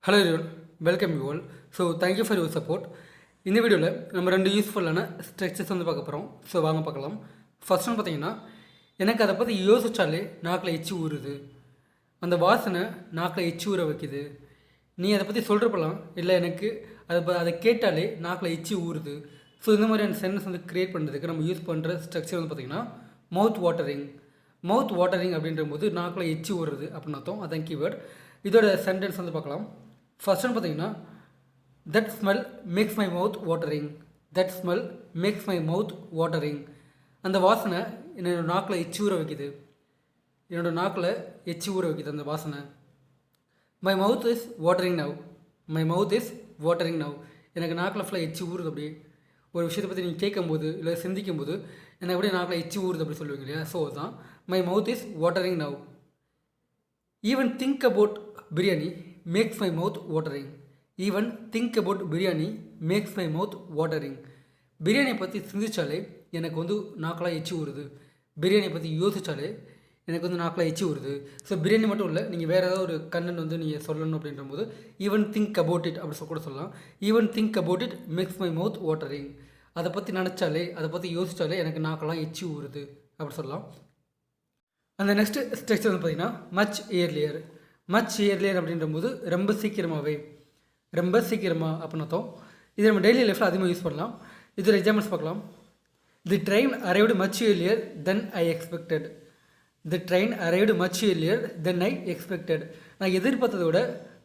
Hello everyone, welcome you all. So thank you for your support. இந்த வீடியோவில் நம்ம ரெண்டு யூஸ்ஃபுல்லான ஸ்ட்ரக்சர்ஸ் பார்க்க போகிறோம். ஸோ வாங்க பார்க்கலாம். ஃபர்ஸ்ட் ஒன்று பார்த்தீங்கன்னா, எனக்கு அதை பற்றி யோசிச்சாலே நாக்கில் எச்சி ஊறுது, அந்த வாசனை நாக்கில் எச்சி ஊற வைக்குது. நீ அதை பற்றி சொல்கிறப்பெல்லாம் இல்லை எனக்கு அதை கேட்டாலே நாக்கில் எச்சி ஊறுது. ஸோ இந்த மாதிரியான சென்டென்ஸ் க்ரியேட் பண்ணுறதுக்கு நம்ம யூஸ் பண்ணுற ஸ்ட்ரக்சர் பார்த்திங்கன்னா மவுத் வாட்டரிங். மவுத் வாட்டரிங் அப்படின்ற போது நாக்கில் எச்சி ஊறுது அப்படின்னு அர்த்தம். அதான் கீவேர்ட். இதோட சென்டென்ஸ் பார்க்கலாம். ஃபர்ஸ்ட் ஒன்று பார்த்தீங்கன்னா, that smell makes my mouth watering. That smell makes my mouth watering. அந்த வாசனை என்னோட நாக்கில் எச்சி ஊற வைக்குது. என்னோடய நாக்கில் எச்சி ஊற வைக்குது அந்த வாசனை. My mouth is watering now. My mouth is watering now. எனக்கு நாக்கில் ஃபுல்லாக எச்சி ஊறுது. அப்படி ஒரு விஷயத்தை பற்றி நீங்கள் கேட்கும்போது இல்லை சிந்திக்கும்போது எனக்கு அப்படியே நாக்கில் எச்சி ஊறுது அப்படி சொல்லுவீங்க இல்லையா? ஸோ அதுதான் my mouth is watering now. Even think about biryani makes my mouth watering. Even think about biryani makes my mouth watering. பிரியாணியை பற்றி சிந்திச்சாலே எனக்கு நாக்கெலாம் எச்சி ஊறுது. பிரியாணியை பற்றி யோசித்தாலே எனக்கு நாக்கெலாம் எச்சி ஊறுது. ஸோ பிரியாணி மட்டும் இல்லை, நீங்கள் வேறு ஏதாவது ஒரு கண்டென்ட் நீங்கள் சொல்லணும் அப்படின்ற போது ஈவன் திங்க் அபவுட் இட் அப்படி கூட சொல்லலாம். Even think about it makes my mouth watering. அதை பற்றி நினச்சாலே அதை பற்றி யோசித்தாலே எனக்கு நாக்கெல்லாம் எச்சி ஊறுது அப்படி சொல்லலாம். அந்த நெக்ஸ்ட் ஸ்ட்ரக்சர் பார்த்தீங்கன்னா மச் இயர்லியர். மச் இயர்லியர் அப்படின்ற போது ரொம்ப சீக்கிரமாகவே, ரொம்ப சீக்கிரமாக அப்படின்னு அர்த்தம். இது நம்ம டெய்லி லைஃப்பில் அதிகமாக யூஸ் பண்ணலாம். இதோட எக்ஸாம்பிள்ஸ் பார்க்கலாம். The train arrived much earlier then I expected. The train arrived much earlier then I expected. நான் எதிர்பார்த்ததை விட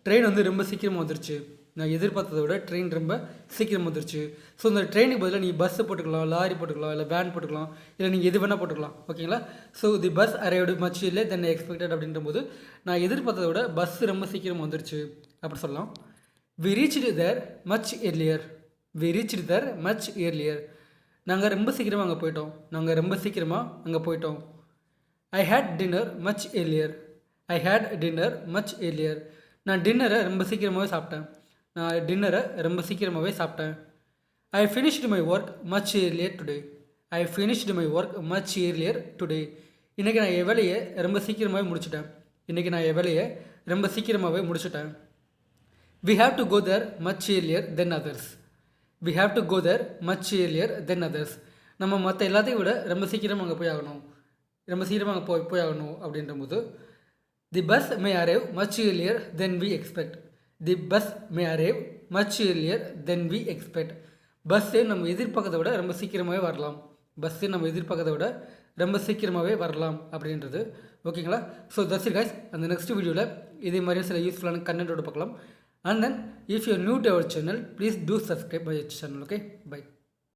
ட்ரெயின் ரொம்ப சீக்கிரமாக வந்துருச்சு. நான் எதிர்பார்த்ததை விட ட்ரெயின் ரொம்ப சீக்கிரம் வந்துருச்சு. ஸோ இந்த ட்ரெயினுக்கு பதிலாக நீங்கள் பஸ்ஸு போட்டுக்கலாம், லாரி போட்டுக்கலாம், இல்லை வேன் போட்டுக்கலாம், இல்லை நீங்கள் எது வேணால் போட்டுக்கலாம். ஓகேங்களா? So the bus arrived much இல்லை தென் எக்ஸ்பெக்டட் அப்படின்ற போது நான் எதிர்பார்த்ததை விட பஸ் ரொம்ப சீக்கிரம் வந்துருச்சு அப்படி சொல்லலாம். We reached there much earlier. We reached there much earlier. நாங்கள் ரொம்ப சீக்கிரமாக அங்கே போயிட்டோம். நாங்கள் ரொம்ப சீக்கிரமாக அங்கே போயிட்டோம். I had dinner much earlier. I had dinner much earlier. நான் டின்னரை ரொம்ப சீக்கிரமாகவே சாப்பிட்டேன். நான் டின்னரை ரொம்ப சீக்கிரமாகவே சாப்பிட்டேன். I finished my work much earlier today. I finished my work much earlier today. இன்றைக்கி நான் என் வேலையை ரொம்ப சீக்கிரமாகவே முடிச்சிட்டேன். இன்றைக்கி நான் என் வேலையை ரொம்ப சீக்கிரமாகவே முடிச்சிட்டேன். We have to go there much earlier than others. We have to go there much earlier than others. நம்ம மற்ற எல்லாத்தையும் விட ரொம்ப சீக்கிரமாக அங்கே போய் ஆகணும். ரொம்ப சீக்கிரமாக அங்கே போய் ஆகணும் அப்படின்ற போது the bus may arrive much earlier than we expect. The bus may arrive much earlier than we expect. Bus நம்ம எதிர்பார்க்கறதை விட ரொம்ப சீக்கிரமாகவே வரலாம். பஸ்ஸு நம்ம எதிர்பார்க்கறதை விட ரொம்ப சீக்கிரமாகவே வரலாம் அப்படின்றது. ஓகேங்களா? So that's it guys. அந்த நெக்ஸ்ட் வீடியோவில் இதே மாதிரி சில யூஸ்ஃபுல்லான கண்டென்ட்டோடு பார்க்கலாம். And then if you new to our channel, please do subscribe my channel. Okay, by.